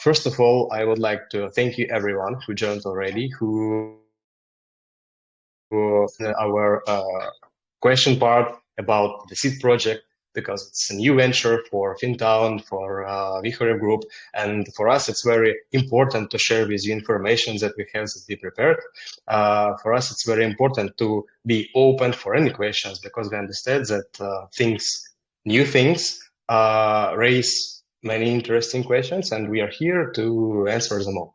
First of all, I would like to thank you everyone who joined already, who our question part about the seed project, because it's a new venture for Fintown, for Vihore Group, and for us it's very important to share with you information that we have that we prepared. For us it's very important to be open for any questions, because we understand that new things raise many interesting questions, and we are here to answer them all.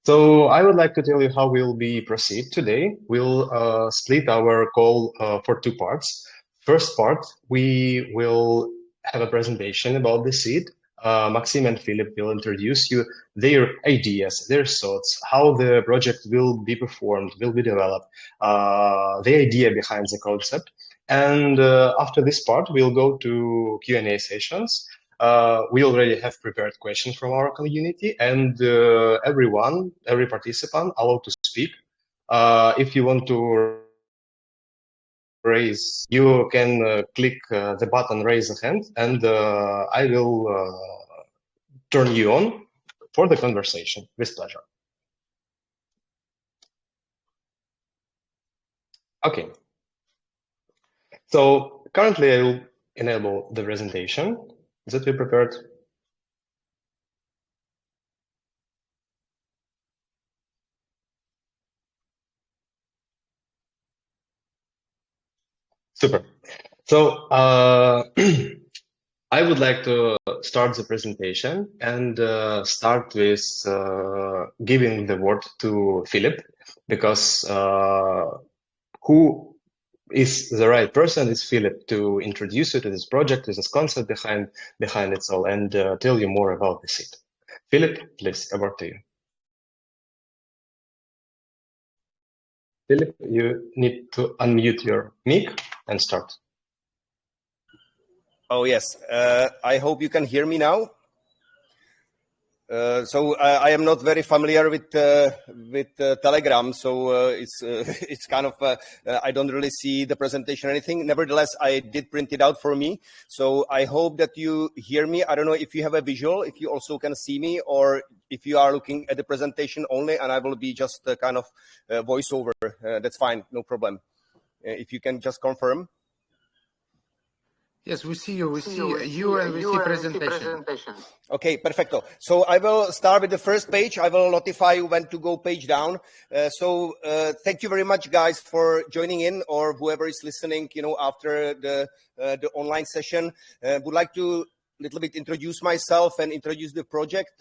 So I would like to tell you how we'll be proceed today. We'll split our call for two parts. First part, we will have a presentation about the seed. Maxim and Philip will introduce you their ideas, their thoughts, how the project will be performed, will be developed, the idea behind the concept. And after this part, we'll go to Q&A sessions. We already have prepared questions from our community, and every participant allowed to speak. If you want to raise, you can click the button raise a hand, and I will turn you on for the conversation with pleasure. Okay. So currently I will enable the presentation that we prepared. Super. So I would like to start the presentation and start with giving the word to Philip, because who is the right person is Philip to introduce you to this project, to this concept behind it all, and tell you more about the seed. Philip, please, over to you. Philip, you need to unmute your mic and start. Oh, yes. I hope you can hear me now. So I am not very familiar with Telegram, so it's kind of I don't really see the presentation or anything. Nevertheless, I did print it out for me, so I hope that you hear me. I don't know if you have a visual, if you also can see me, or if you are looking at the presentation only, and I will be just kind of voiceover. That's fine, no problem. If you can just confirm. Yes, we see you. We see you, and we see presentation. Okay, perfecto. So I will start with the first page. I will notify you when to go page down. Thank you very much, guys, for joining in, or whoever is listening, after the online session. Would like to little bit introduce myself and introduce the project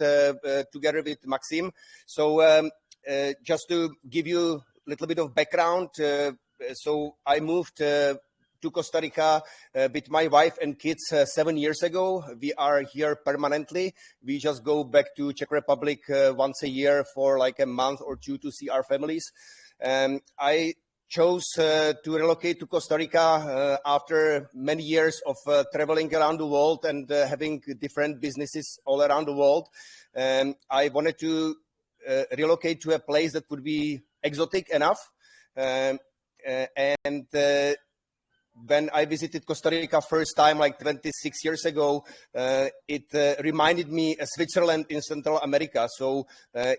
together with Maxim. So just to give you a little bit of background, so I moved to Costa Rica with my wife and kids 7 years ago. We are here permanently. We just go back to Czech Republic once a year for like a month or two to see our families. I chose to relocate to Costa Rica after many years of traveling around the world and having different businesses all around the world. I wanted to relocate to a place that would be exotic enough. When I visited Costa Rica first time, like 26 years ago, it reminded me of Switzerland in Central America. So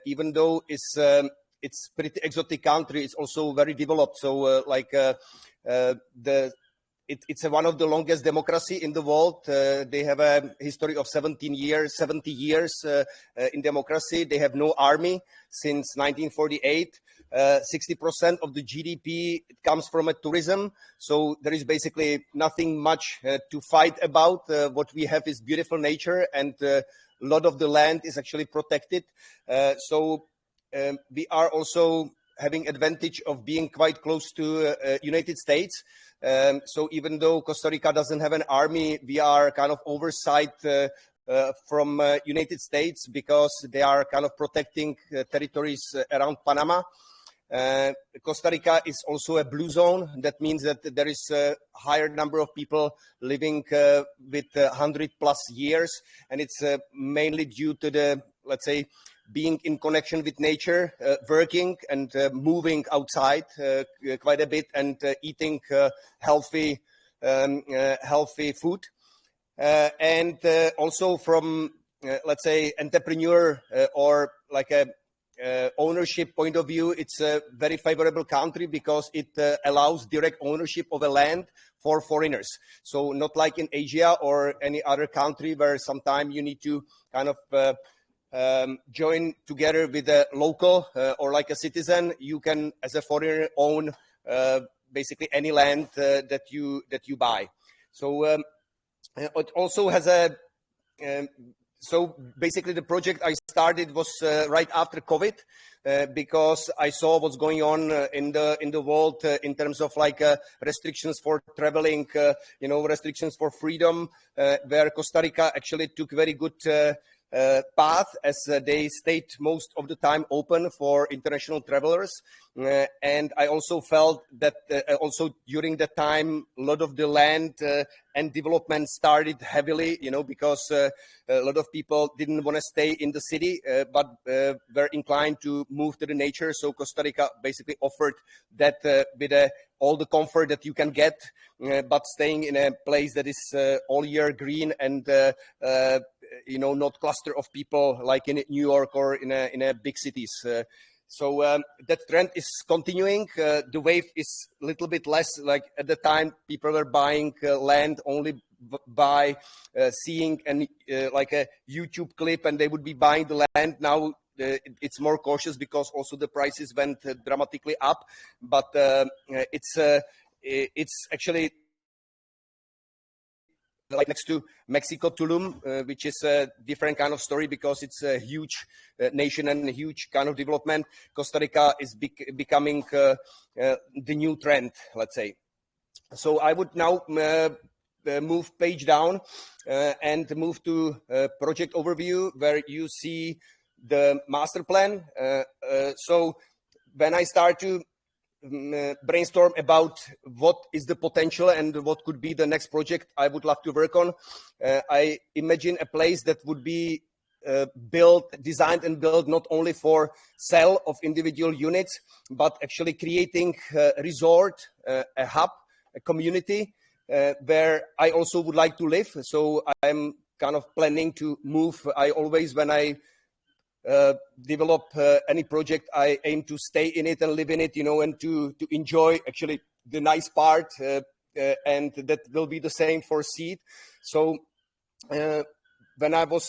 even though it's pretty exotic country, it's also very developed. So it's one of the longest democracy in the world. They have a history of 70 years in democracy. They have no army since 1948. 60% of the GDP comes from tourism. So there is basically nothing much to fight about. What we have is beautiful nature, and a lot of the land is actually protected. So we are also having advantage of being quite close to United States. So even though Costa Rica doesn't have an army, we are kind of oversight from United States, because they are kind of protecting territories around Panama. Costa Rica is also a blue zone. That means that there is a higher number of people living with 100+ years, and it's mainly due to the, let's say, being in connection with nature, working and moving outside quite a bit, and eating healthy food. And also from let's say, entrepreneur or like a ownership point of view, it's a very favorable country because it allows direct ownership of a land for foreigners. So not like in Asia or any other country where sometimes you need to kind of join together with a local or like a citizen. You can, as a foreigner, own basically any land that you buy. So it also has a so basically the project I started was right after COVID because I saw what's going on in the world in terms of like restrictions for traveling, restrictions for freedom, where Costa Rica actually took very good path as they stayed most of the time open for international travelers. And I also felt that also during that time, a lot of the land and development started heavily, because a lot of people didn't want to stay in the city, but were inclined to move to the nature. So Costa Rica basically offered that with all the comfort that you can get, but staying in a place that is all year green and not cluster of people like in New York or in a big cities. So that trend is continuing. The wave is a little bit less. Like at the time, people were buying land only by seeing like a YouTube clip, and they would be buying the land. Now it's more cautious because also the prices went dramatically up. But it's actually like next to Mexico, Tulum, which is a different kind of story because it's a huge nation and a huge kind of development. Costa Rica is becoming the new trend, let's say. So I would now move page down and move to project overview, where you see the master plan. So when I start to brainstorm about what is the potential and what could be the next project I would love to work on, I imagine a place that would be designed and built not only for sale of individual units, but actually creating a resort, a hub, a community where I also would like to live. So I'm kind of planning to move. I always, when I develop any project, I aim to stay in it and live in it, and to enjoy actually the nice part, and that will be the same for Seed. So when I was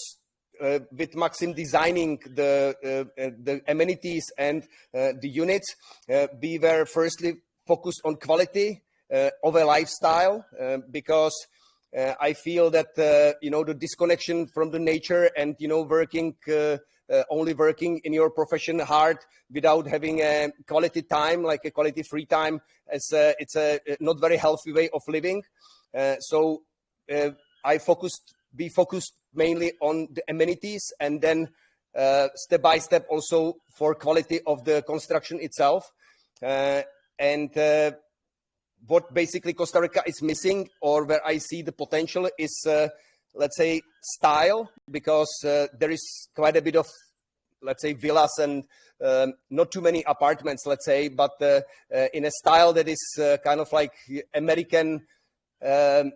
with Maxim designing the amenities and the units, we were firstly focused on quality of a lifestyle, because I feel that the disconnection from the nature and working only working in your profession hard without having a quality time, like a quality free time, it's a not very healthy way of living. So we focused mainly on the amenities, and then step by step also for quality of the construction itself. And what basically Costa Rica is missing, or where I see the potential, is let's say style, because there is quite a bit of, let's say, villas and not too many apartments, let's say, but in a style that is kind of like American. What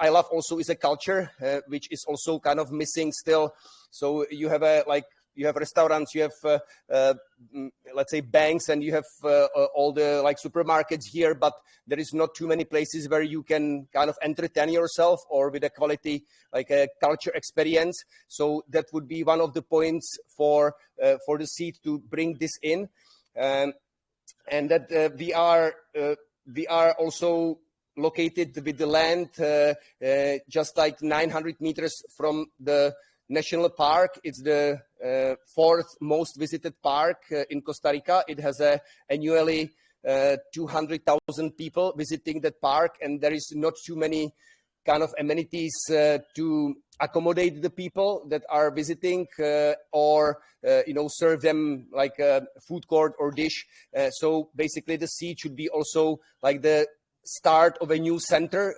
I love also is a culture which is also kind of missing still. So you have you have restaurants, you have let's say banks, and you have all the like supermarkets here, but there is not too many places where you can kind of entertain yourself or with a quality, like a culture experience. So that would be one of the points for the Seed to bring this in, and that we are also located with the land just like 900 meters from the national park. It's the fourth most visited park in Costa Rica. It has annually 200,000 people visiting that park, and there is not too many kind of amenities to accommodate the people that are visiting or serve them like a food court or dish. So basically the Seed should be also like the start of a new center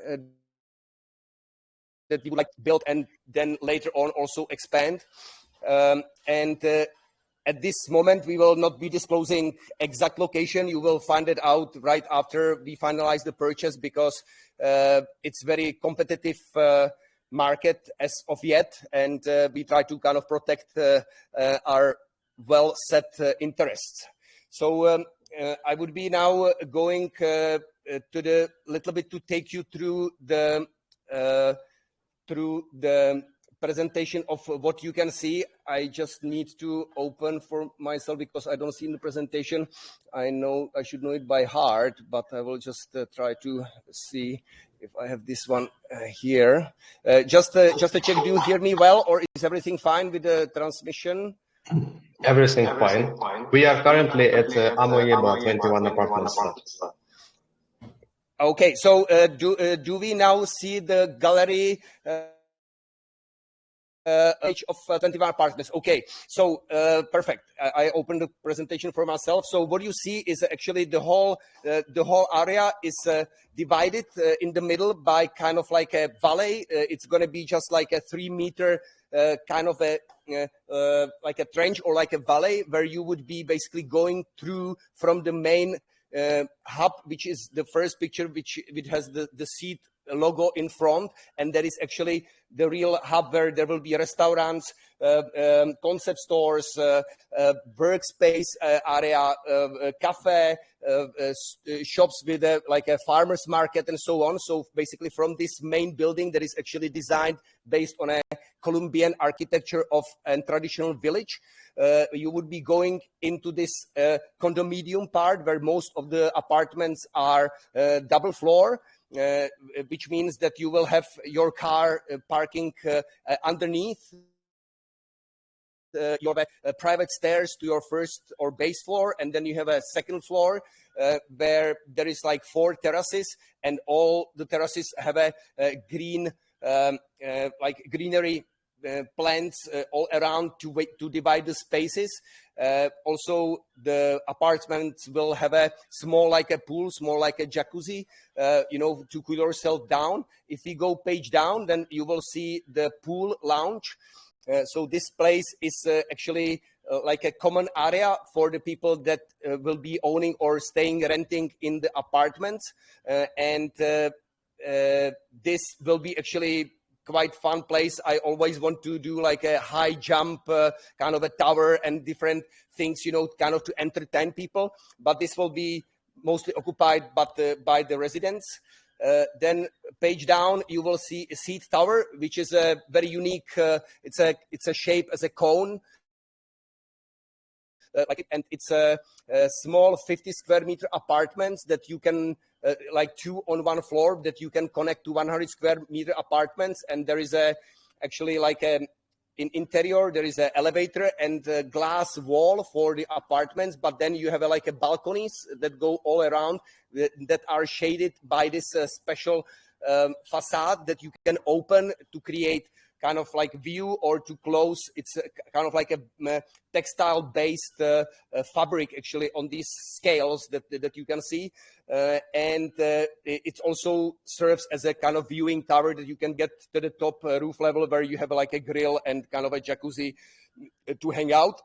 that we would like to build and then later on also expand. At this moment, we will not be disclosing exact location. You will find it out right after we finalize the purchase, because it's very competitive market as of yet, and we try to kind of protect our well set interests. So I would be now going to the little bit to take you through the presentation of what you can see. I just need to open for myself because I don't see in the presentation. I know I should know it by heart, but I will just try to see if I have this one here. Just to check, do you hear me well, or is everything fine with the transmission? Everything fine. We are currently at Amoyeba 21 apartments. Okay, so do we now see the gallery page of 21 apartments? Okay, so perfect. I opened the presentation for myself. So what you see is actually the whole area is divided in the middle by kind of like a valley. It's going to be just like a 3-meter kind of a like a trench or like a valley where you would be basically going through from the main hub, which is the first picture, which has the seat logo in front, and that is actually the real hub where there will be restaurants, concept stores, workspace area, cafe, shops with like a farmer's market and so on. So basically from this main building that is actually designed based on a Colombian architecture of a traditional village, you would be going into this condominium part where most of the apartments are double floor, which means that you will have your car parking underneath. You have a private stairs to your first or base floor, and then you have a second floor where there is like 4 terraces, and all the terraces have a green, like greenery plants all around to divide the spaces. Also, the apartments will have a small like a pool, small like a jacuzzi, to cool yourself down. If you go page down, then you will see the pool lounge. So this place is actually like a common area for the people that will be owning or renting in the apartments. And this will be actually quite fun place. I always want to do like a high jump kind of a tower and different things, kind of to entertain people. But this will be mostly occupied by the residents. Then page down, you will see a seat tower, which is a very unique. It's a shape as a cone. And it's a small 50 square meter apartments that you can like 2 on 1 floor that you can connect to 100 square meter apartments. And there is actually like in interior, there is an elevator and a glass wall for the apartments. But then you have like a balconies that go all around that are shaded by this special facade that you can open to create kind of like view or to close. It's kind of like a textile based fabric actually on these scales that you can see. And it also serves as a kind of viewing tower that you can get to the top roof level where you have like a grill and kind of a jacuzzi to hang out.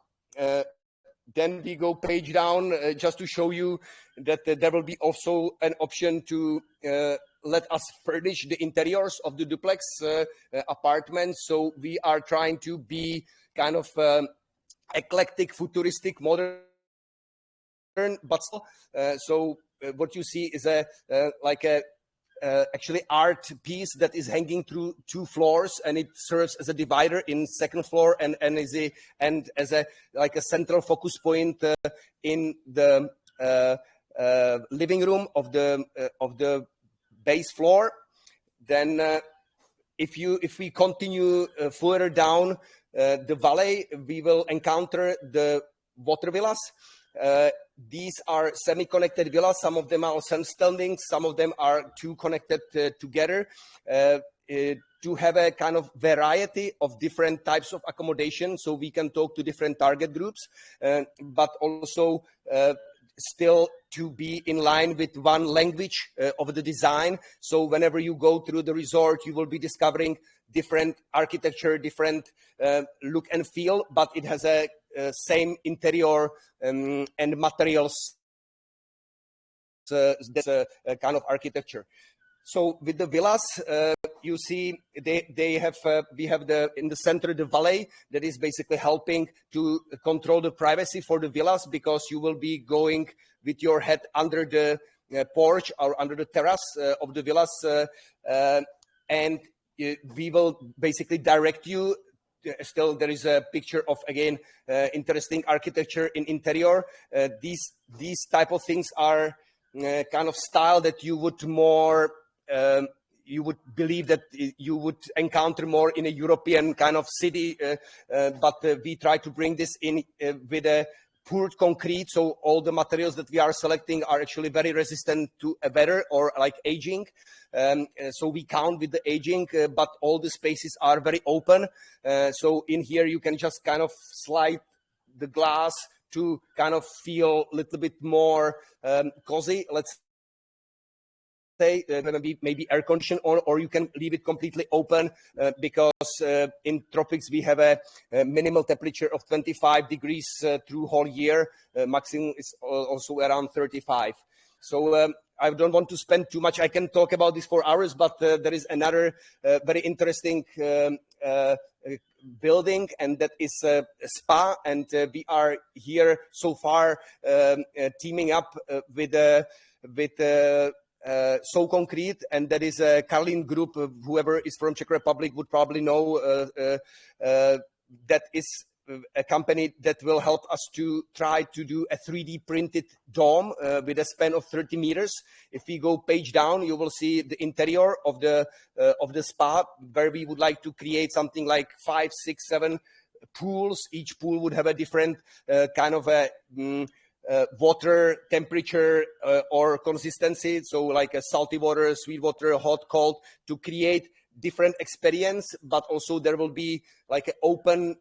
Then we go page down just to show you that there will be also an option to let us furnish the interiors of the duplex apartments. So we are trying to be kind of eclectic, futuristic, modern, but still. So what you see is like a actually art piece that is hanging through 2 floors, and it serves as a divider in second floor and as a like a central focus point in the living room of the base floor. Then if we continue further down the valley, we will encounter the water villas. These are semi-connected villas. Some of them are self-standing. Some of them are two connected together to have a kind of variety of different types of accommodation. So we can talk to different target groups, but also still to be in line with one language of the design. So whenever you go through the resort, you will be discovering different architecture, different look and feel, but it has a same interior and materials. That's a kind of architecture. So with the villas, you see we have in the center the valet that is basically helping to control the privacy for the villas, because you will be going with your head under the porch or under the terrace of the villas, and we will basically direct you. Still, there is a picture of, again, interesting architecture in interior. These type of things are kind of style that you would more you would believe that you would encounter more in a European kind of city, but we try to bring this in with a poured concrete, so all the materials that we are selecting are actually very resistant to weather or like aging. So we count with the aging, but all the spaces are very open. So in here you can just kind of slide the glass to kind of feel a little bit more cozy, let's say, maybe air conditioned, or you can leave it completely open, because in tropics we have a minimal temperature of 25 degrees through whole year. Maximum is also around 35. So I don't want to spend too much. I can talk about this for hours, but there is another very interesting building, and that is a spa. And we are here so far teaming up with So Concrete, and that is a Karlin Group. Whoever is from Czech Republic would probably know that is a company that will help us to try to do a 3D printed dome with a span of 30 meters. If we go page down, you will see the interior of the spa, where we would like to create something like 5, 6, 7 pools. Each pool would have a different kind of a water temperature or consistency, so like a salty water, sweet water, hot, cold, to create different experience. But also there will be like an open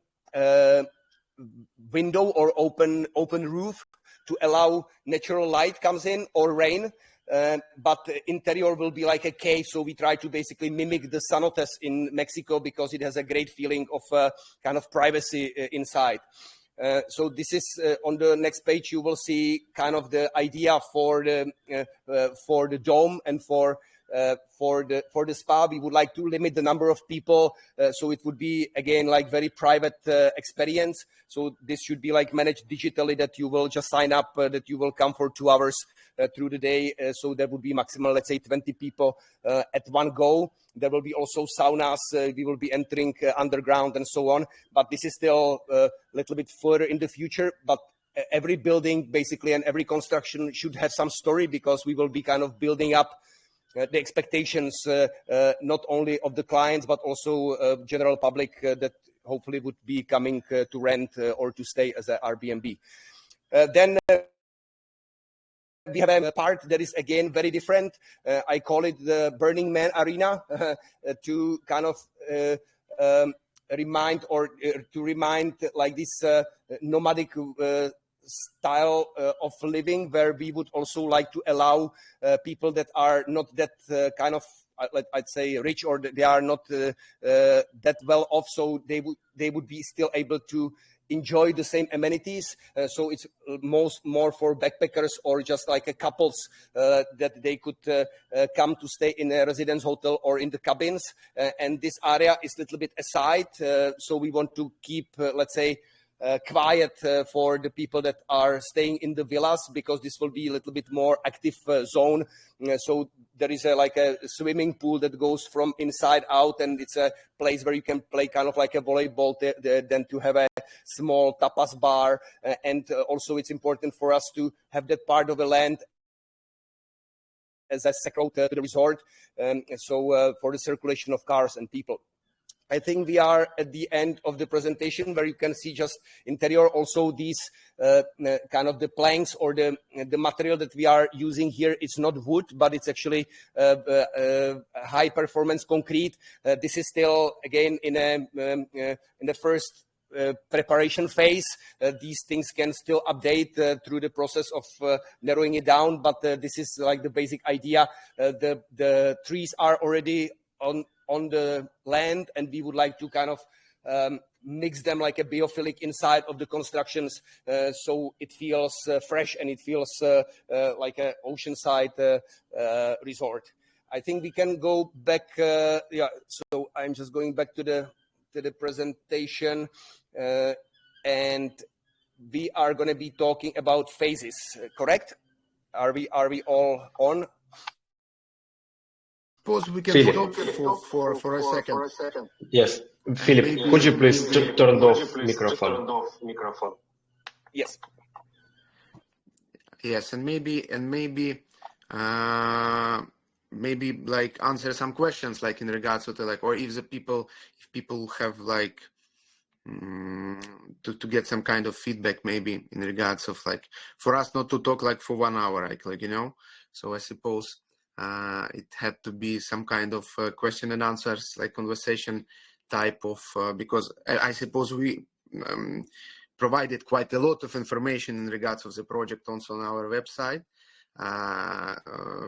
window or open roof to allow natural light comes in, or rain. But the interior will be like a cave, so we try to basically mimic the cenotes in Mexico, because it has a great feeling of kind of privacy inside. So this is on the next page. You will see kind of the idea for the dome and for the spa. We would like to limit the number of people, so it would be again like very private experience. So this should be like managed digitally, that you will just sign up, that you will come for 2 hours through the day. So there would be maximal, let's say, 20 people at one go. There will be also saunas. We will be entering underground and so on. But this is still a little bit further in the future. But every building basically and every construction should have some story, because we will be kind of building up the expectations not only of the clients, but also general public that hopefully would be coming to rent or to stay as an Airbnb. Then we have a part that is again very different. I call it the Burning Man Arena, to kind of remind like this nomadic style of living, where we would also like to allow people that are not that kind of, I'd say, rich, or they are not that well off, so they would be still able to enjoy the same amenities. So it's more for backpackers, or just like a couples that they could come to stay in a residence hotel or in the cabins. And this area is a little bit aside, so we want to keep, let's say, quiet for the people that are staying in the villas, because this will be a little bit more active zone. So there is like a swimming pool that goes from inside out, and it's a place where you can play kind of like a volleyball, then to have a small tapas bar. And also it's important for us to have that part of the land as a second to the resort, so for the circulation of cars and people. I think we are at the end of the presentation, where you can see just interior. Also these kind of the planks or the material that we are using here, it's not wood, but it's actually high performance concrete. This is still again in the first preparation phase. These things can still update through the process of narrowing it down, but this is like the basic idea. The trees are already on the land, and we would like to kind of mix them like a biophilic inside of the constructions, so it feels fresh, and it feels like an oceanside resort. I think we can go back. Yeah, so I'm just going back to the presentation, and we are going to be talking about phases. Correct? Are we all on? Suppose we can Philip. stop for a second. Yes, And Philip, maybe could you please turn off microphone? Yes. Yes, and maybe like answer some questions like in regards to like, or if people have like to get some kind of feedback maybe in regards of like for us not to talk like for 1 hour like you know. So I suppose it had to be some kind of question and answers like conversation type of because I suppose we provided quite a lot of information in regards of the project also on our website.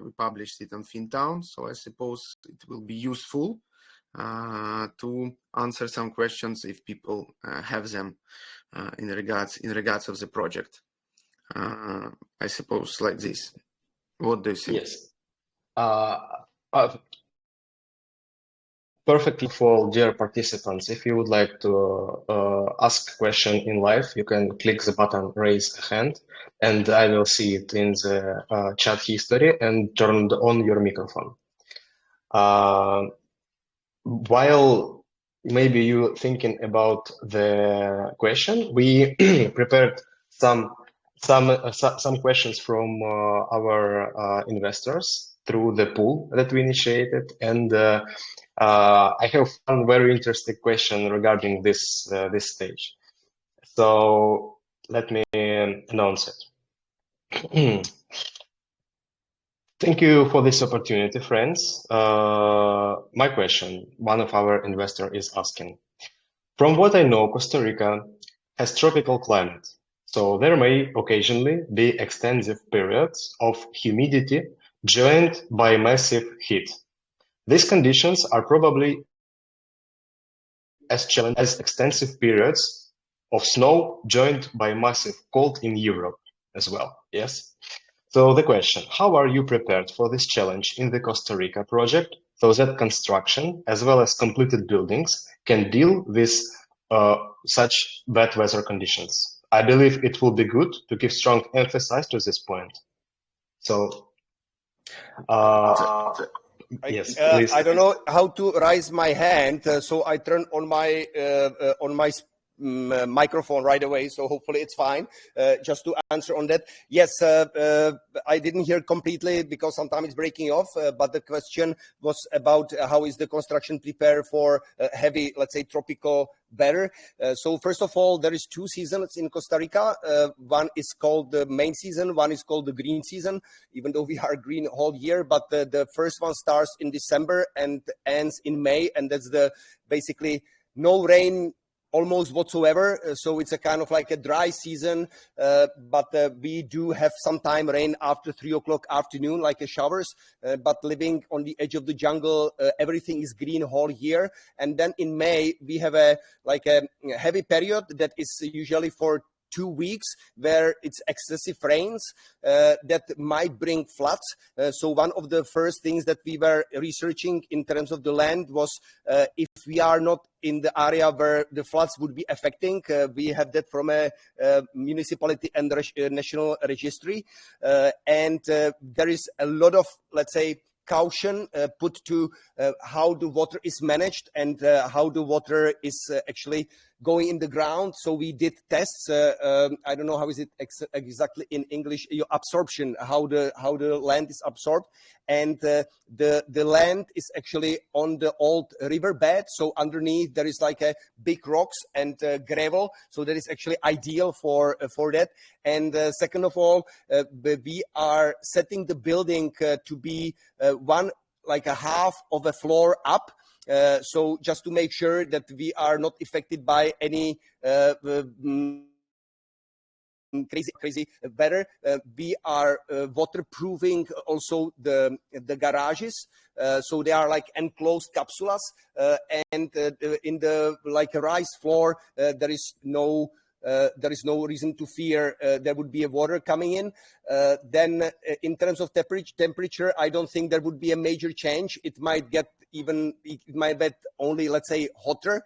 We published it on Fintown, so I suppose it will be useful to answer some questions if people have them in regards of the project. I suppose like this. What do you think? Yes. Perfectly for dear participants. If you would like to ask a question in live, you can click the button raise a hand, and I will see it in the chat history and turn on your microphone. While maybe you thinking about the question, we prepared some questions from our investors through the pool that we initiated, and I have one very interesting question regarding this stage. So let me announce it. Thank you for this opportunity, friends. My question, one of our investors is asking, from what I know, Costa Rica has tropical climate, so there may occasionally be extensive periods of humidity joined by massive heat. These conditions are probably as challenging as extensive periods of snow joined by massive cold in Europe as well, yes? So the question, how are you prepared for this challenge in the Costa Rica project so that construction as well as completed buildings can deal with such bad weather conditions? I believe it will be good to give strong emphasis to this point. So, yes, please. I don't know how to raise my hand, so I turn on my microphone right away, so hopefully it's fine. Just to answer on that, yes, I didn't hear completely because sometimes it's breaking off, but the question was about how is the construction prepared for heavy, let's say, tropical weather. So first of all, there is 2 seasons in Costa Rica. One is called the main season, one is called the green season, even though we are green all year, but the first one starts in December and ends in May, and that's the basically no rain almost whatsoever, so it's a kind of like a dry season, but we do have sometime rain after 3 o'clock afternoon, like a showers, but living on the edge of the jungle, everything is green whole year. And then in May, we have a heavy period that is usually for 2 weeks where it's excessive rains that might bring floods. So one of the first things that we were researching in terms of the land was if we are not in the area where the floods would be affecting. We have that from a municipality and national registry. And there is a lot of, let's say, caution put to how the water is managed and how the water is actually going in the ground. So we did tests. I don't know how is it exactly in English. Your absorption, how the land is absorbed, and the land is actually on the old riverbed. So underneath there is like a big rocks and gravel. So that is actually ideal for that. And second of all, we are setting the building to be one like a half of a floor up. So just to make sure that we are not affected by any crazy weather, we are waterproofing also the garages, so they are like enclosed capsulas, and in the like a rice floor there is no there is no reason to fear there would be a water coming in. Then in terms of temperature, I don't think there would be a major change. It might get only, let's say, hotter.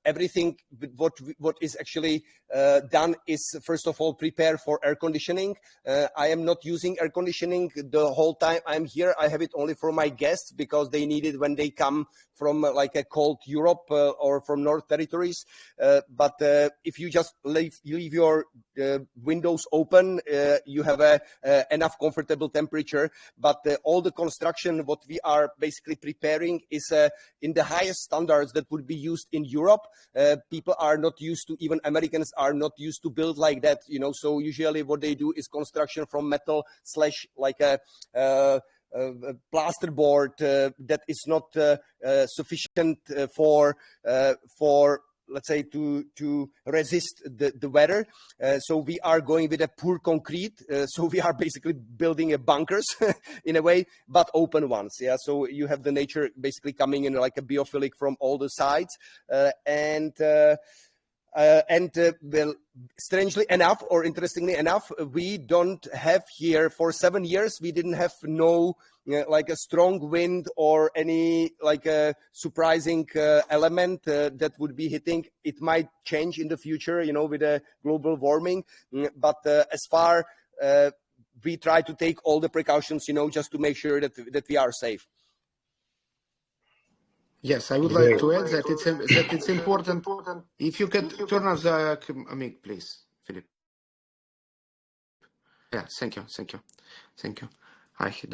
Everything what is actually done is, first of all, prepare for air conditioning. I am not using air conditioning the whole time I'm here. I have it only for my guests because they need it when they come from like a cold Europe or from North Territories. But if you just leave your windows open, you have enough comfortable temperature. But all the construction, what we are basically preparing is in the highest standards that would be used in Europe. People are not used to, even Americans are not used to build like that, you know. So usually what they do is construction from metal / like a plasterboard that is not sufficient for let's say to resist the weather. So we are going with a poor concrete. So we are basically building a bunkers in a way, but open ones. Yeah. So you have the nature basically coming in like a biophilic from all the sides. Well, strangely enough, or interestingly enough, we don't have here for 7 years. We didn't have like a strong wind or any like a surprising element that would be hitting. It might change in the future, you know, with a global warming. But as far we try to take all the precautions, you know, just to make sure that we are safe. Yes, I would like to add that it's important. If you can turn off the mic, please, Philip. Yeah, thank you.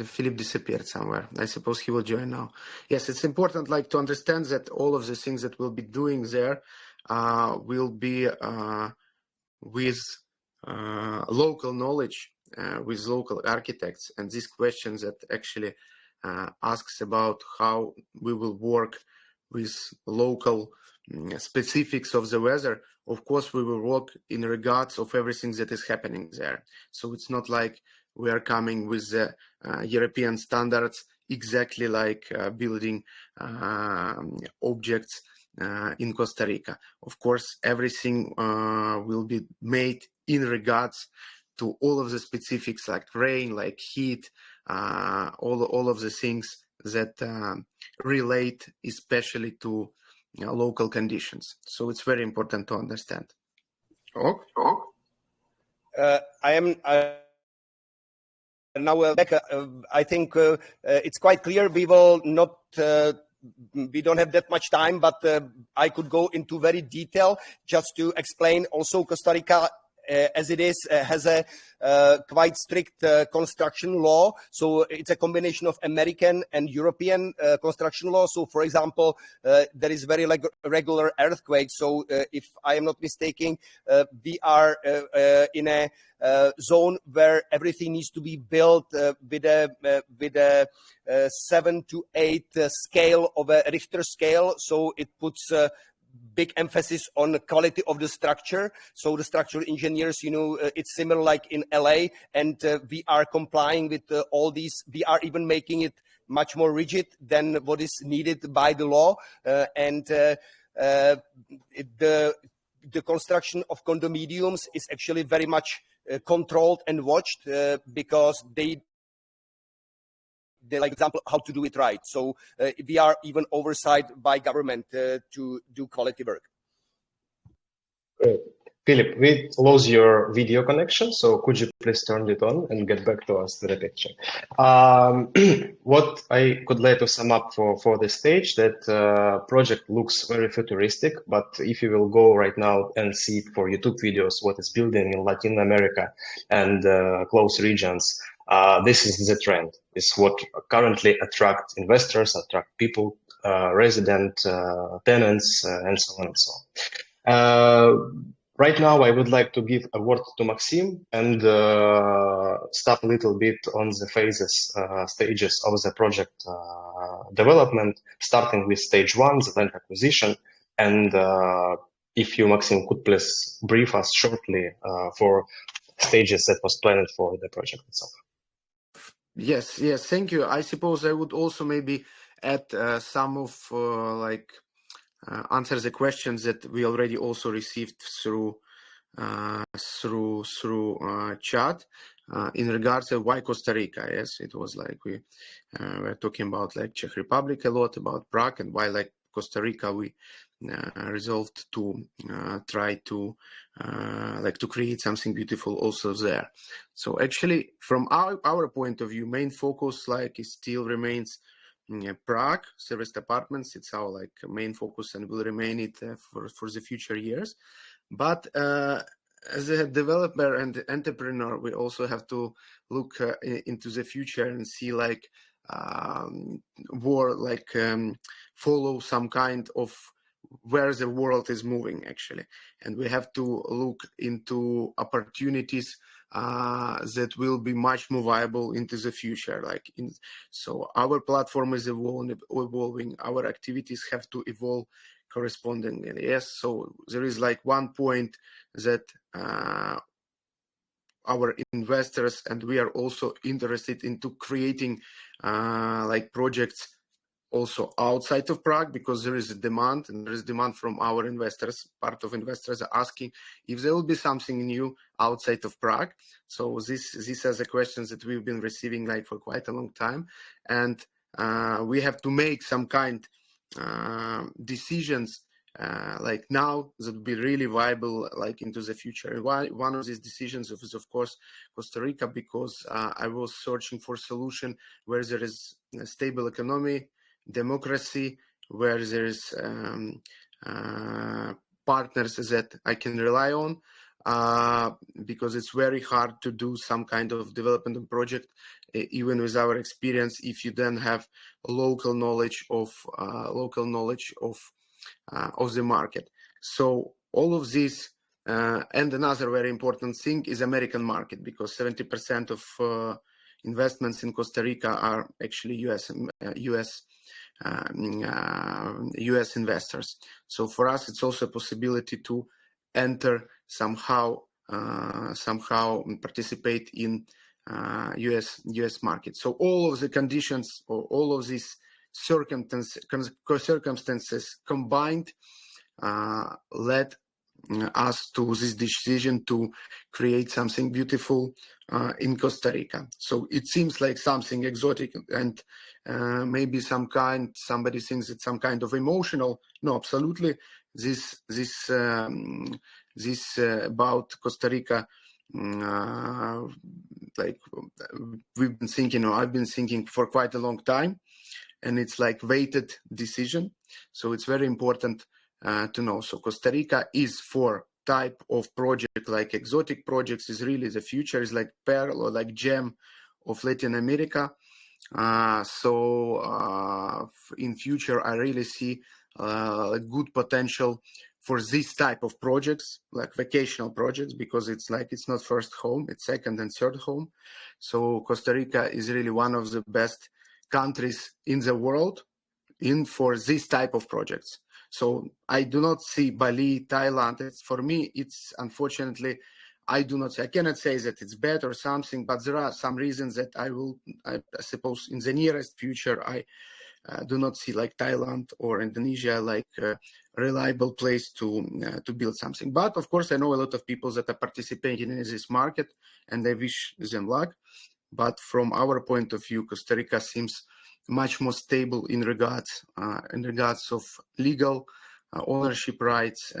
Philip disappeared somewhere. I suppose he will join now. Yes, it's important, like, to understand that all of the things that we'll be doing there will be with local knowledge, with local architects, and these questions that actually asks about how we will work with local specifics of the weather. Of course, we will work in regards of everything that is happening there. So it's not like we are coming with the European standards, exactly like building objects in Costa Rica. Of course, everything will be made in regards to all of the specifics, like rain, like heat, all of the things that relate especially to local conditions. So it's very important to understand. I am now back. I think it's quite clear. We will not. We don't have that much time, but I could go into very detail just to explain. Also, Costa Rica, as it is, has a quite strict construction law. So it's a combination of American and European construction law. So, for example, there is very regular earthquakes. So if I am not mistaken, we are in a zone where everything needs to be built with a 7 to 8 scale of a Richter scale. So it puts big emphasis on the quality of the structure. So the structural engineers, you know, it's similar like in LA, and we are complying with all these. We are even making it much more rigid than what is needed by the law. The construction of condominiums is actually very much controlled and watched because they like example how to do it right. So we are even oversight by government to do quality work. Great. Philip, we lost your video connection, so could you please turn it on and get back to us to the picture? What I could later sum up for this stage, that project looks very futuristic, but if you will go right now and see for YouTube videos what is building in Latin America and close regions, this is the trend. It's what currently attract investors, attract people, resident tenants, and so on and so on. Right now, I would like to give a word to Maxim and stop a little bit on the stages of the project development, starting with stage 1, the land acquisition. And if you, Maxim, could please brief us shortly for stages that was planned for the project itself. Yes, thank you. I suppose I would also maybe add some of answer the questions that we already also received through chat in regards to why Costa Rica. Yes, it was like we were talking about like Czech Republic a lot, about Prague, and why like Costa Rica we resolved to try to like to create something beautiful also there. So actually, from our point of view, main focus like it still remains Prague serviced apartments. It's our like main focus and will remain it for the future years. But as a developer and entrepreneur, we also have to look into the future and see like follow some kind of where the world is moving actually, and we have to look into opportunities that will be much more viable into the future. So our platform is evolving. Our activities have to evolve correspondingly. Yes, so there is like one point that our investors and we are also interested into creating like projects also outside of Prague, because there is a demand, and there is demand from our investors. Part of investors are asking if there will be something new outside of Prague. So these are the questions that we've been receiving like for quite a long time, and we have to make some kind decisions like now that would be really viable like into the future. And one of these decisions is of course Costa Rica, because I was searching for a solution where there is a stable economy, democracy, where there is partners that I can rely on, because it's very hard to do some kind of development project, even with our experience, if you then have local knowledge of the market. So all of this, and another very important thing is American market, because 70% of investments in Costa Rica are actually US investors. So for us, it's also a possibility to enter somehow participate in US market. So all of the conditions or all of these circumstances combined led us to this decision to create something beautiful in Costa Rica. So it seems like something exotic and maybe somebody thinks it's some kind of emotional. No, absolutely. This about Costa Rica, like we've been thinking, or I've been thinking for quite a long time, and it's like weighted decision. So it's very important to know. So Costa Rica is for type of project like exotic projects, is really the future, is like pearl or like gem of Latin America. In future, I really see a good potential for this type of projects, like vacational projects, because it's like it's not first home, it's second and third home. So Costa Rica is really one of the best countries in the world for this type of projects. So I do not see Bali, Thailand. For me, it's unfortunately, I cannot say that it's bad or something, but there are some reasons that I suppose in the nearest future, I do not see like Thailand or Indonesia like a reliable place to build something. But of course, I know a lot of people that are participating in this market, and I wish them luck. But from our point of view, Costa Rica seems much more stable in regards of legal ownership rights,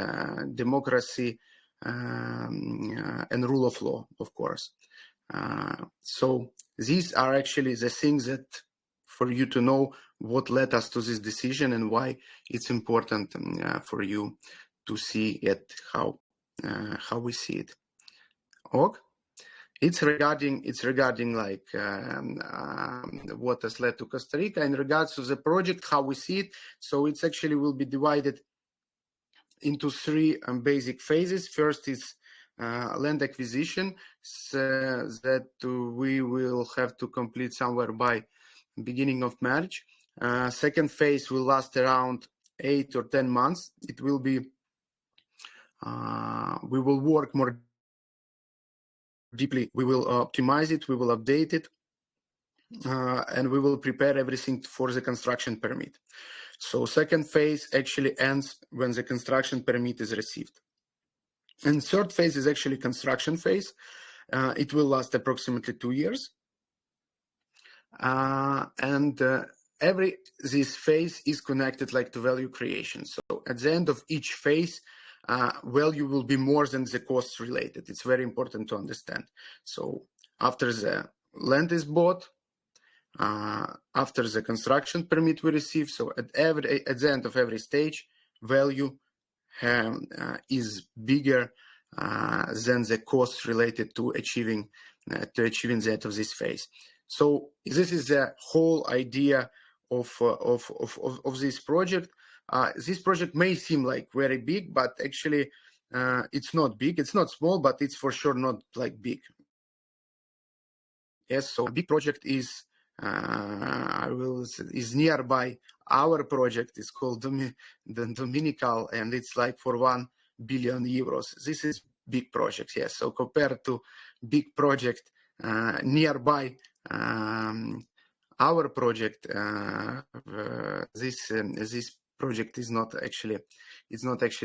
democracy, and rule of law, of course. So these are actually the things that for you to know what led us to this decision and why it's important for you to see it, how we see it. Ok? It's regarding like what has led to Costa Rica in regards to the project, how we see it. So it's actually will be divided into three basic phases. First is land acquisition, that we will have to complete somewhere by beginning of March. Second phase will last around 8 or 10 months. It will be we will work more deeply. We will optimize it, we will update it, and we will prepare everything for the construction permit. So second phase actually ends when the construction permit is received. And third phase is actually construction phase. It will last approximately 2 years. This phase is connected like to value creation. So at the end of each phase, value will be more than the costs related. It's very important to understand. So after the land is bought, after the construction permit we receive, so at the end of every stage, value is bigger than the costs related to achieving the end of this phase. So this is the whole idea of this project. This project may seem like very big, but actually it's not big. It's not small, but it's for sure not like big. Yes, so a big project is nearby our project. It's called the Dominical, and it's like for 1 billion euros. This is big project, yes. So compared to big project nearby our project, this project is not actually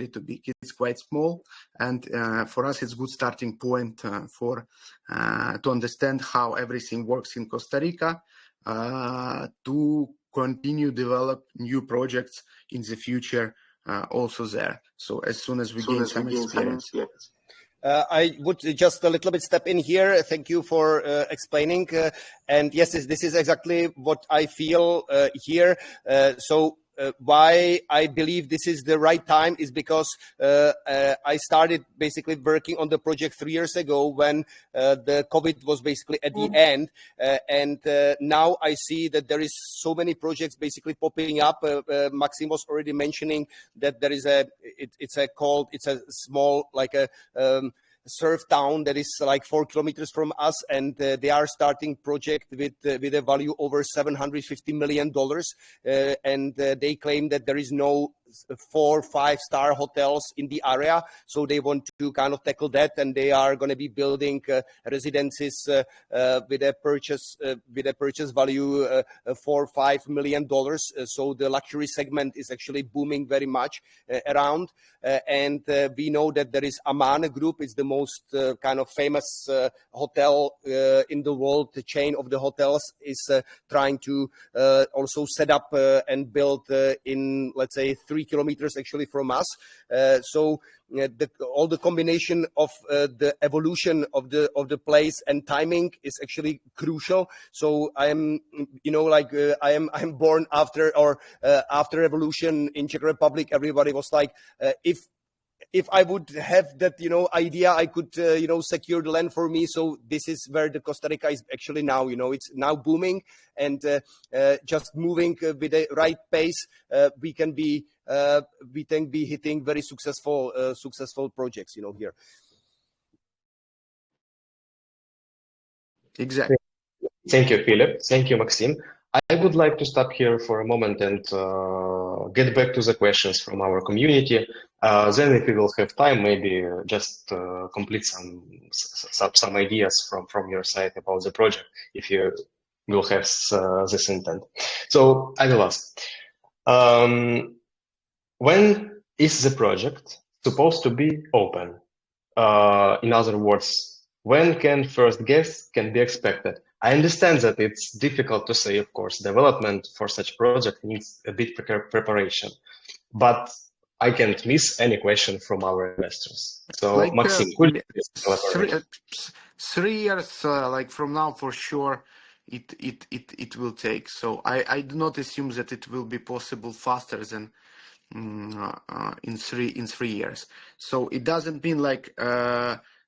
too big. It's quite small, and for us it's good starting point to understand how everything works in Costa Rica, to continue develop new projects in the future also there. So as soon as we gain some experience. I would just a little bit step in here. Thank you for explaining. And yes, this is exactly what I feel here. Why I believe this is the right time is because I started basically working on the project 3 years ago when the COVID was basically at the end. And now I see that there is so many projects basically popping up. Maxim was already mentioning that there is it's a small, like a surf town that is like 4 kilometers from us, and they are starting project with a value over $750 million, and they claim that there is no 4 5-star hotels in the area, so they want to kind of tackle that, and they are going to be building residences with a purchase value $4-5 million. So the luxury segment is actually booming very much around, and we know that there is Amana Group. It's the most kind of famous hotel in the world. The chain of the hotels is trying to also set up and build in, let's say, 3 kilometers actually from us. All the combination of the evolution of the place and timing is actually crucial. So I'm born after revolution in Czech Republic. Everybody was like, if I would have that, idea, I could, secure the land for me. So this is where the Costa Rica is actually now, it's now booming, and just moving with the right pace, we can be hitting very successful projects, here. Exactly. Thank you, Philip. Thank you, Maxim. I would like to stop here for a moment and get back to the questions from our community. Then, if we will have time, maybe just complete some ideas from your side about the project, if you will have this intent. So I will ask, when is the project supposed to be open? In other words, when can first guests can be expected? I understand that it's difficult to say, of course. Development for such project needs a bit preparation, but I can't miss any question from our investors. So, Maxim, could you elaborate? 3 years, like from now, for sure, it will take. So I do not assume that it will be possible faster than in 3 years. So it doesn't mean like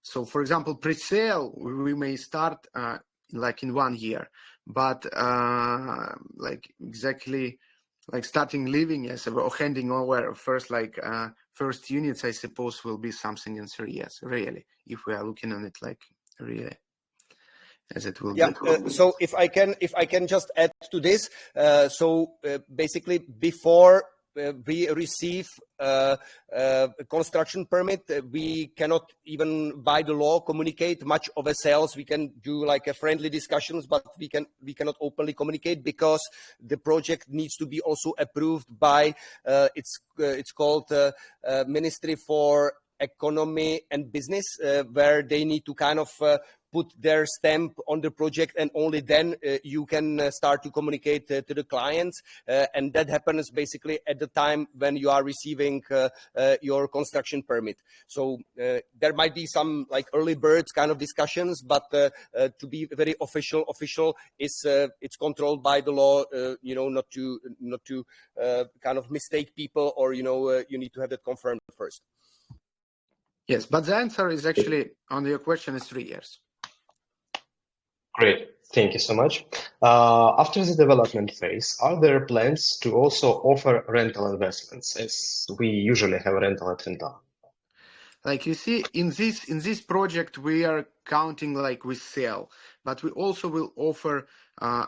so for example, pre-sale we may start like in 1 year, but like exactly like starting living as or handing over first first units, I suppose, will be something in 3 years, really, if we are looking on it like really as it will be. So if I can just add to this, basically before we receive a construction permit, we cannot even by the law communicate much of a sales. We can do like a friendly discussions, but we cannot openly communicate because the project needs to be also approved by it's called Ministry for Economy and Business, where they need to kind of put their stamp on the project, and only then you can start to communicate to the clients. And that happens basically at the time when you are receiving your construction permit. So there might be some like early birds kind of discussions, but to be very official is it's controlled by the law. Not to kind of mistake people, or you need to have that confirmed first. Yes, but the answer is actually on your question is 3 years. Great, thank you so much. After the development phase, are there plans to also offer rental investments, as we usually have rental at Fintown? Like you see, in this project, we are counting like we sell, but we also will offer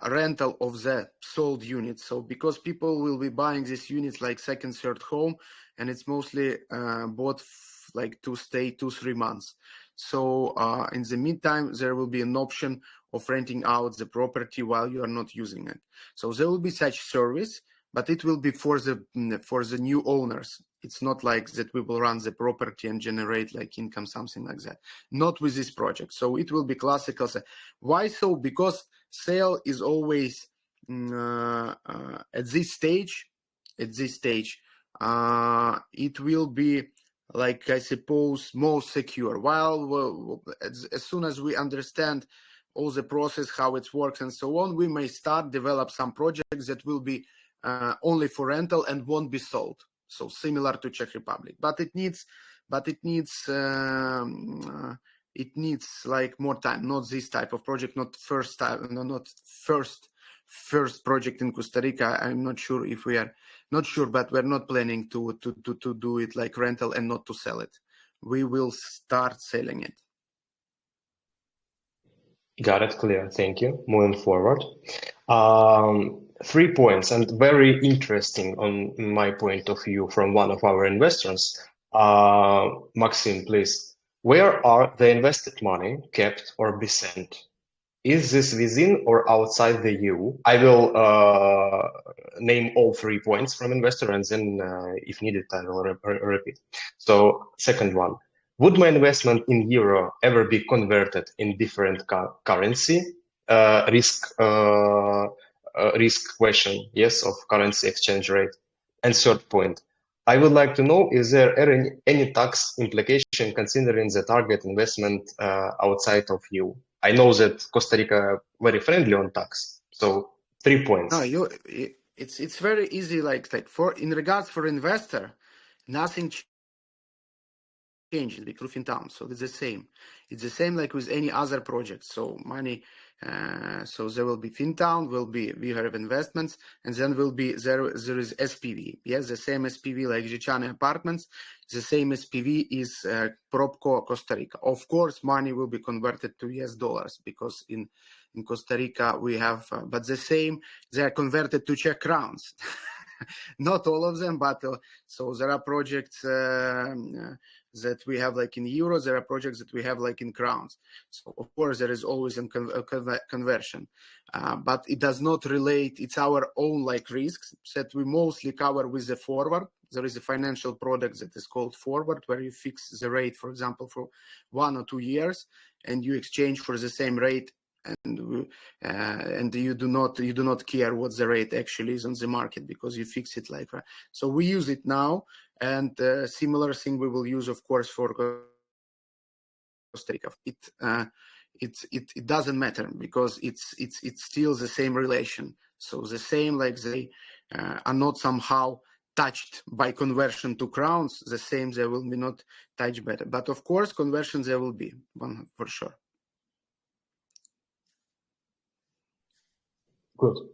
rental of the sold units. So because people will be buying these units like second, third home, and it's mostly bought like to stay 2-3 months. So in the meantime, there will be an option of renting out the property while you are not using it. So there will be such service, but it will be for the new owners. It's not like that we will run the property and generate like income, something like that. Not with this project. So it will be classical. Why so? Because sale is always at this stage, it will be like, I suppose, most secure. While as soon as we understand all the process, how it works and so on, we may start develop some projects that will be only for rental and won't be sold. So similar to Czech Republic, but it needs like more time. Not this type of project, not first project in Costa Rica. I'm not sure if we are not sure, but we're not planning to do it like rental and not to sell it. We will start selling it. Got it, clear. Thank you. Moving forward. 3 points, and very interesting on my point of view from one of our investors. Maxim, please. Where are the invested money kept or be sent? Is this within or outside the EU? I will name all 3 points from investor, and then if needed, I will repeat. So second one. Would my investment in euro ever be converted in different currency? Risk question, yes, of currency exchange rate. And third point, I would like to know, is there any tax implication considering the target investment outside of EU? I know that Costa Rica very friendly on tax. So 3 points. No, it's very easy. Like for in regards for investor, nothing changes through Fintown. So it's the same. It's the same like with any other project. So money. So there will be Fintown, we have investments, and then will be there is SPV. Yes, the same SPV like Gichane Apartments. The same SPV is Propco Costa Rica. Of course, money will be converted to US dollars because in Costa Rica we have, but the same, they are converted to Czech crowns. Not all of them, but so there are projects that we have like in euros. There are projects that we have like in crowns. So of course there is always a conversion, but it does not relate. It's our own like risks that we mostly cover with the forward. There is a financial product that is called forward, where you fix the rate, for example, for 1 or 2 years, and you exchange for the same rate. And you do not care what the rate actually is on the market because you fix it like that. So we use it now, and similar thing we will use, of course, for Costa Rica. It doesn't matter because it's still the same relation. So the same, like they are not somehow touched by conversion to crowns. The same, they will be not touched better. But of course, conversion there will be one for sure. Good.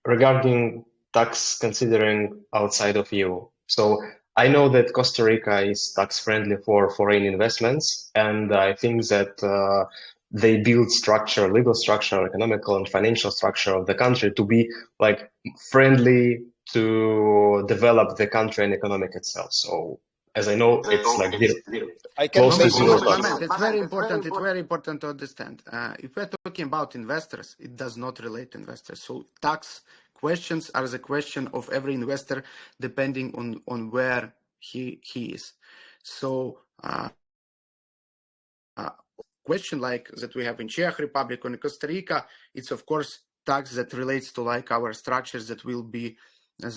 Regarding tax considering outside of EU. So I know that Costa Rica is tax friendly for foreign investments, and I think that they build structure, legal structure, economical and financial structure of the country to be like friendly to develop the country and economic itself. So as I know, it's like I can close to maybe zero just Moment, it's very important. It's very important to understand. If we're talking about investors, it does not relate to investors. So tax questions are the question of every investor, depending on where he is. So question like that we have in Czech Republic or in Costa Rica, it's of course tax that relates to like our structures that will be like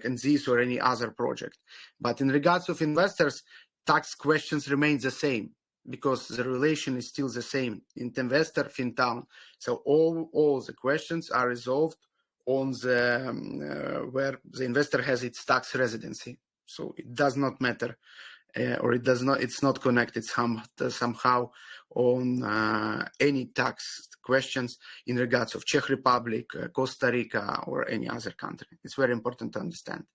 in this or any other project. But in regards of investors, tax questions remain the same because the relation is still the same in investor Fintown. So all the questions are resolved on the where the investor has its tax residency. So it does not matter. Or it's not connected somehow on any tax questions in regards of Czech Republic, Costa Rica, or any other country. It's very important to understand.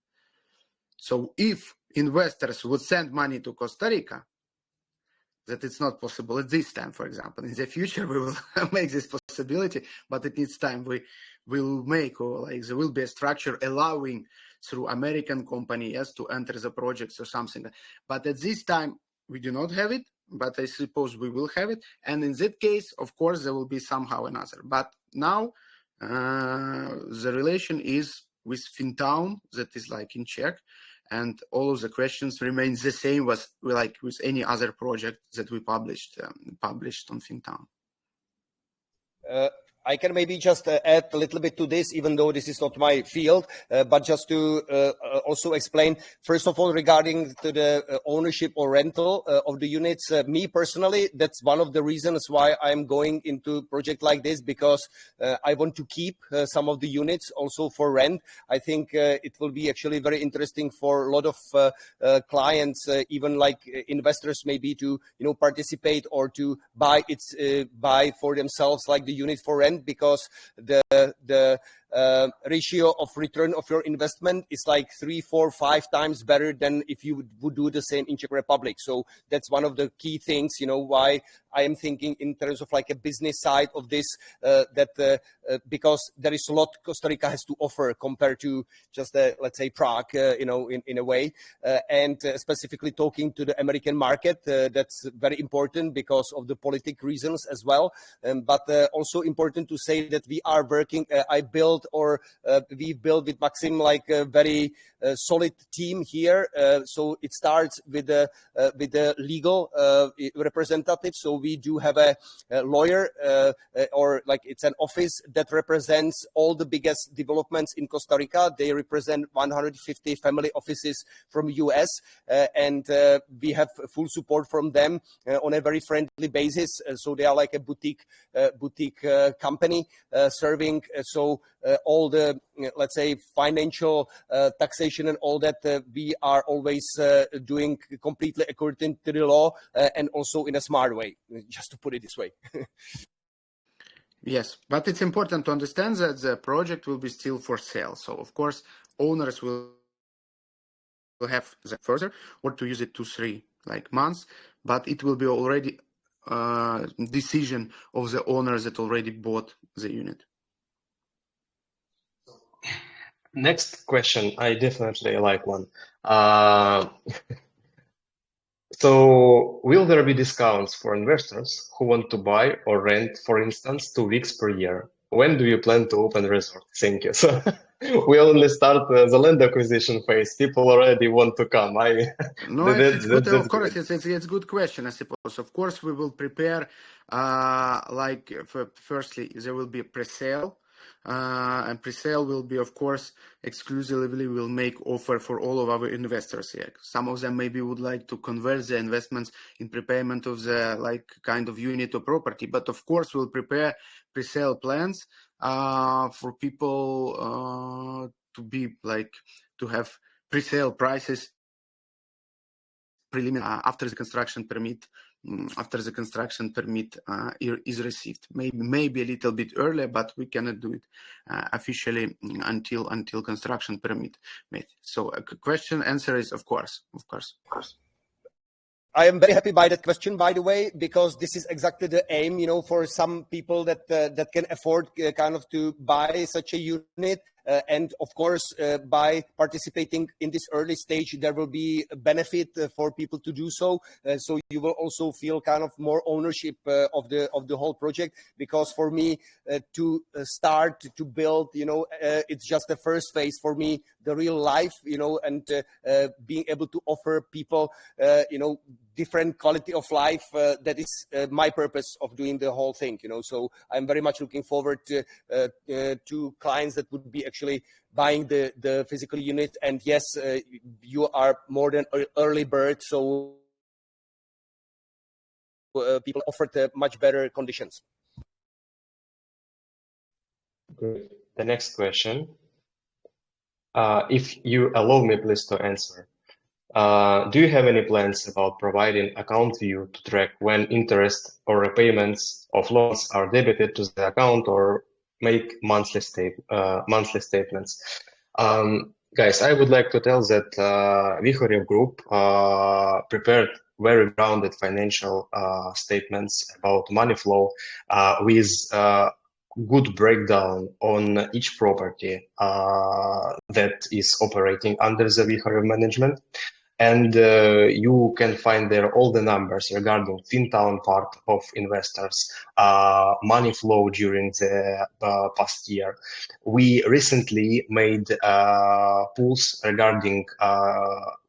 So if investors would send money to Costa Rica, that it's not possible at this time, for example. In the future, we will make this possibility, but it needs time. We will make, or like there will be a structure allowing through American companies to enter the projects or something. But at this time, we do not have it, but I suppose we will have it. And in that case, of course, there will be somehow another. But now the relation is with Fintown, that is like in Czech, and all of the questions remain the same as like with any other project that we published on Fintown. I can maybe just add a little bit to this, even though this is not my field, but just to also explain, first of all, regarding to the ownership or rental of the units, me personally, that's one of the reasons why I'm going into a project like this, because I want to keep some of the units also for rent. I think it will be actually very interesting for a lot of clients, even like investors maybe to, participate or to buy for themselves like the unit for rent, because the ratio of return of your investment is like 3, 4, 5 times better than if you would do the same in Czech Republic. So that's one of the key things, why I am thinking in terms of like a business side of this, because there is a lot Costa Rica has to offer compared to just let's say Prague, in a way, and specifically talking to the American market, that's very important because of the political reasons as well, but also important to say that we are working, we built with Maxim like a very solid team here. So it starts with the legal representative. So we do have a lawyer, or like it's an office that represents all the biggest developments in Costa Rica. They represent 150 family offices from US, and we have full support from them on a very friendly basis. So they are like a boutique company serving all the, let's say, financial taxation and all that, we are always doing completely according to the law, and also in a smart way, just to put it this way. Yes, but it's important to understand that the project will be still for sale. So of course, owners will have the further or to use it 2-3 months, but it will be already decision of the owners that already bought the unit. Next question, I definitely like one. So will there be discounts for investors who want to buy or rent, for instance, 2 weeks per year? When do you plan to open the resort? Thank you. So we only start the land acquisition phase. People already want to come. No, it's good. Of course, it's a good question, I suppose. Of course, we will prepare, firstly, there will be a pre-sale. And pre-sale will be, of course, exclusively will make offer for all of our investors here. Some of them maybe would like to convert their investments in prepayment of the kind of unit or property. But of course, we'll prepare pre-sale plans for people to be to have pre-sale prices preliminary after the construction permit. After the construction permit is received, maybe a little bit earlier, but we cannot do it officially until construction permit made. So, question answer is of course. I am very happy by that question, by the way, because this is exactly the aim, for some people that that can afford kind of to buy such a unit. And of course, by participating in this early stage, there will be a benefit for people to do so. So you will also feel kind of more ownership of the whole project. Because for me, to start to build, it's just the first phase for me, the real life, and being able to offer people, different quality of life. That is my purpose of doing the whole thing. So I'm very much looking forward to clients that would be actually buying the physical unit. And yes, you are more than early bird, so people offered much better conditions. Good. The next question, if you allow me, please, to answer. Do you have any plans about providing account view to track when interest or repayments of loans are debited to the account, or make monthly statements? Guys, I would like to tell that Vikhorev Group prepared very grounded financial statements about money flow with good breakdown on each property that is operating under the Vikhorev management. And you can find there all the numbers regarding Fintown part of investors, money flow during the past year. We recently made polls regarding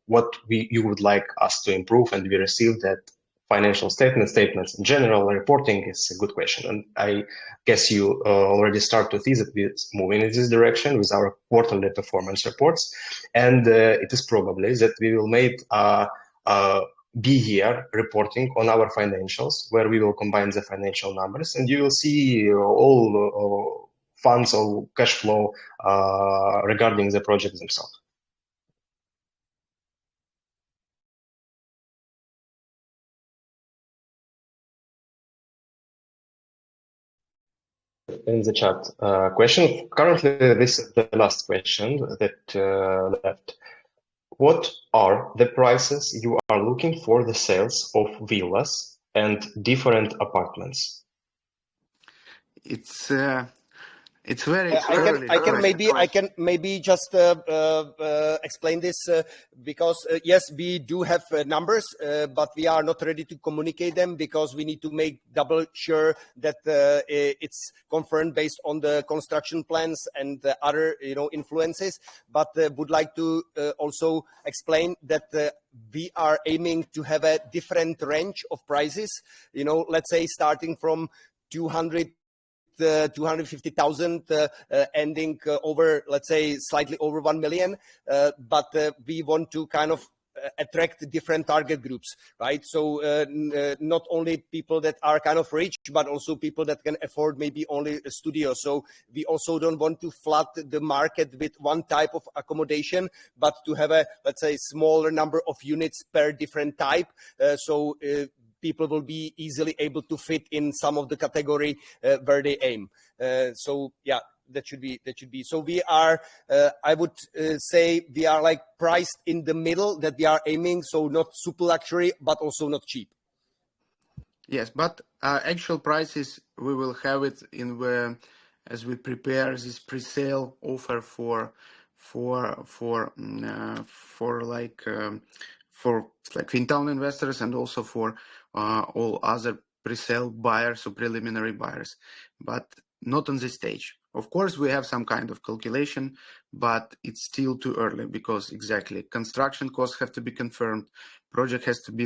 what you would like us to improve, and we received that financial statements in general reporting is a good question. And I guess you already start to see that we're moving in this direction with our quarterly performance reports. And it is probably that we will make B-year reporting on our financials, where we will combine the financial numbers, and you will see all funds or cash flow regarding the projects themselves. In the chat question, currently this is the last question that left. What are the prices you are looking for the sales of villas and different apartments? It's very early. I can maybe just explain this because yes, we do have numbers, but we are not ready to communicate them because we need to make double sure that it's confirmed based on the construction plans and other influences. But would like to also explain that we are aiming to have a different range of prices. Let's say starting from 250,000 ending over, let's say, slightly over 1 million. But we want to kind of attract different target groups, right? So not only people that are kind of rich, but also people that can afford maybe only a studio. So we also don't want to flood the market with one type of accommodation, but to have a, let's say, smaller number of units per different type. So people will be easily able to fit in some of the category where they aim. So yeah, that should be. So we are, I would say we are like priced in the middle that we are aiming. So not super luxury, but also not cheap. Yes, but actual prices, we will have it in the, as we prepare this pre-sale offer for Fintown investors and also for all other pre-sale buyers or preliminary buyers, but not on this stage. Of course, we have some kind of calculation, but it's still too early because exactly construction costs have to be confirmed, project has to be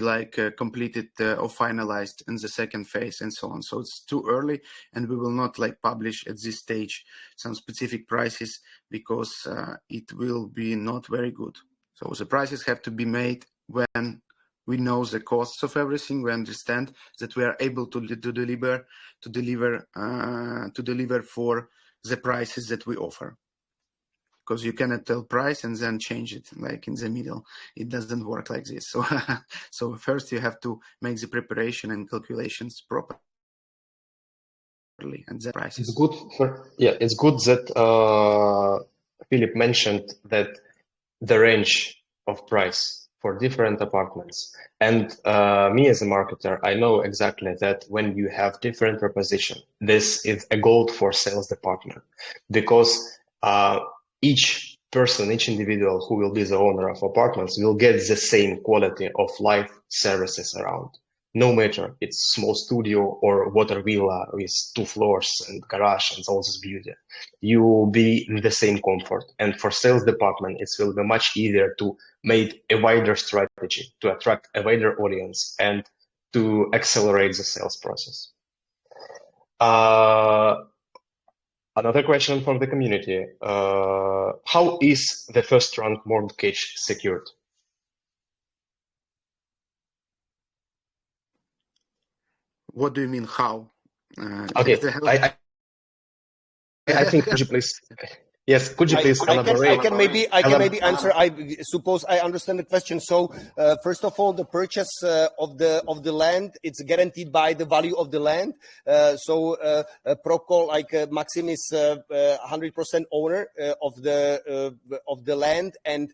completed or finalized in the second phase and so on. So it's too early, and we will not publish at this stage some specific prices because it will be not very good. So the prices have to be made when we know the costs of everything. We understand that we are able to deliver for the prices that we offer. Because you cannot tell price and then change it in the middle. It doesn't work like this. So, so first you have to make the preparation and calculations properly, and the prices. It's good that Philip mentioned that the range of price for different apartments. And me as a marketer, I know exactly that when you have different proposition, this is a gold for sales department, because each person, each individual who will be the owner of apartments will get the same quality of life services around. No matter it's small studio or water villa with 2 floors and garage and all this beauty, you will be in the same comfort. And for sales department, it will be much easier to make a wider strategy, to attract a wider audience and to accelerate the sales process. Another question from the community. How is the first rank mortgage secured? What do you mean how? Okay, I think, could you please, yes, could you please elaborate? I can maybe answer. I suppose I understand the question. So first of all, the purchase of the land, it's guaranteed by the value of the land. So Propco, like Maxim, is 100% owner of the land, and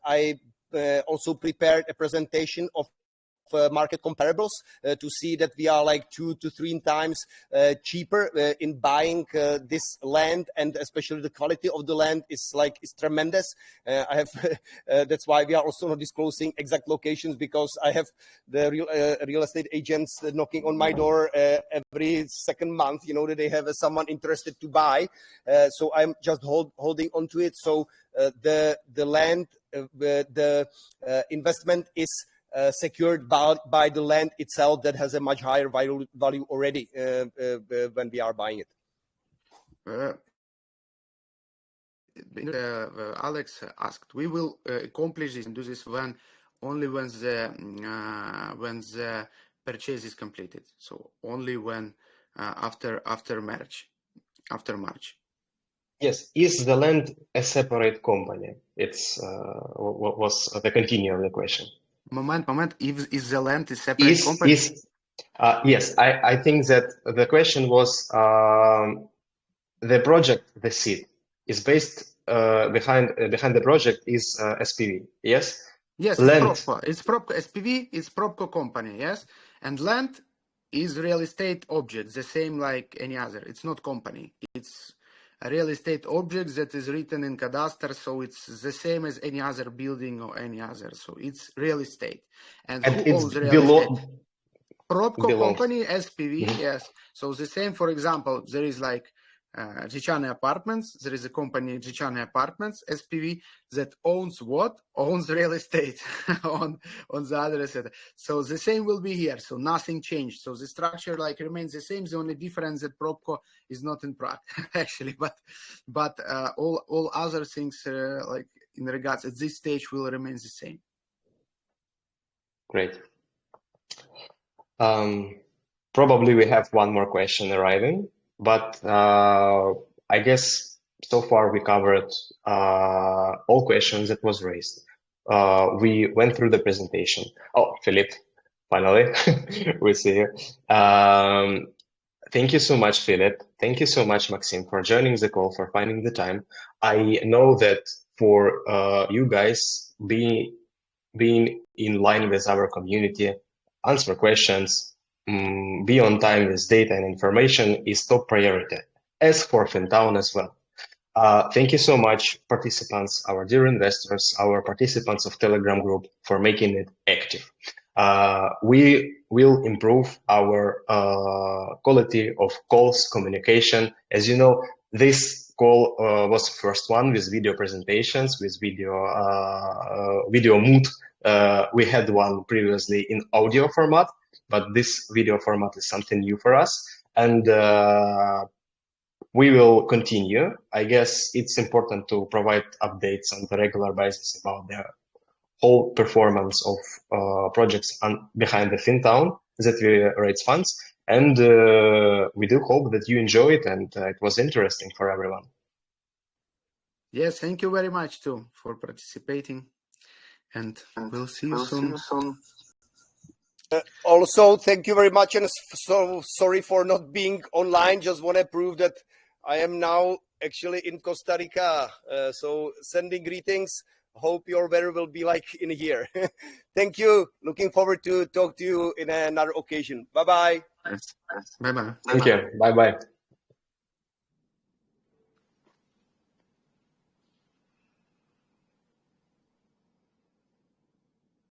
I also prepared a presentation of market comparables to see that we are like 2 to 3 times cheaper in buying this land, and especially the quality of the land is tremendous. I have that's why we are also not disclosing exact locations, because I have the real estate agents knocking on my door every second month, you know, that they have someone interested to buy. So I'm just holding on to it. So the land, the investment is secured by the land itself, that has a much higher value already when we are buying it. Alex asked, we will accomplish this and do this only when the purchase is completed. So only when after March. Yes, is the land a separate company? It's what was the continue of the question. Moment. Is the land a separate company? Yes, I think that the question was the project, the seed, is based behind the project is SPV. Yes. Yes, land. It's Propco. SPV is Propco company. Yes, and land is real estate object, the same like any other. It's not company. It's a real estate object that is written in cadastre, so it's the same as any other building or any other. So it's real estate. And who owns real estate? Propco company, SPV, yes. So the same, for example, there is like Dzieciane Apartments. There is a company, Dzieciane Apartments, SPV, that owns what? Owns real estate on the other side. So the same will be here. So nothing changed. So the structure like remains the same. The only difference that Propco is not in Prague, actually, but all other things like in regards at this stage will remain the same. Great. Probably we have one more question arriving, but I guess so far we covered all questions that was raised. We went through the presentation. Oh, Philip, finally, we see you. Thank you so much, Philip. Thank you so much, Maxim, for joining the call, for finding the time. I know that for you guys being in line with our community, answer questions, be on time with data and information is top priority, as for Fintown as well. Thank you so much, participants, our dear investors, our participants of Telegram group, for making it active. We will improve our quality of calls, communication. As you know, this call was the first one with video presentations, with video mood. We had one previously in audio format, but this video format is something new for us, and we will continue. I guess it's important to provide updates on the regular basis about the whole performance of projects behind the Fintown that we raise funds, and we do hope that you enjoy it and it was interesting for everyone. Yes, thank you very much too for participating, and we'll see you soon. Also, thank you very much, and so sorry for not being online. Just want to prove that I am now actually in Costa Rica. So sending greetings. Hope your weather will be like in here. Thank you. Looking forward to talk to you in another occasion. Bye-bye. Bye bye. Thank you. Bye bye.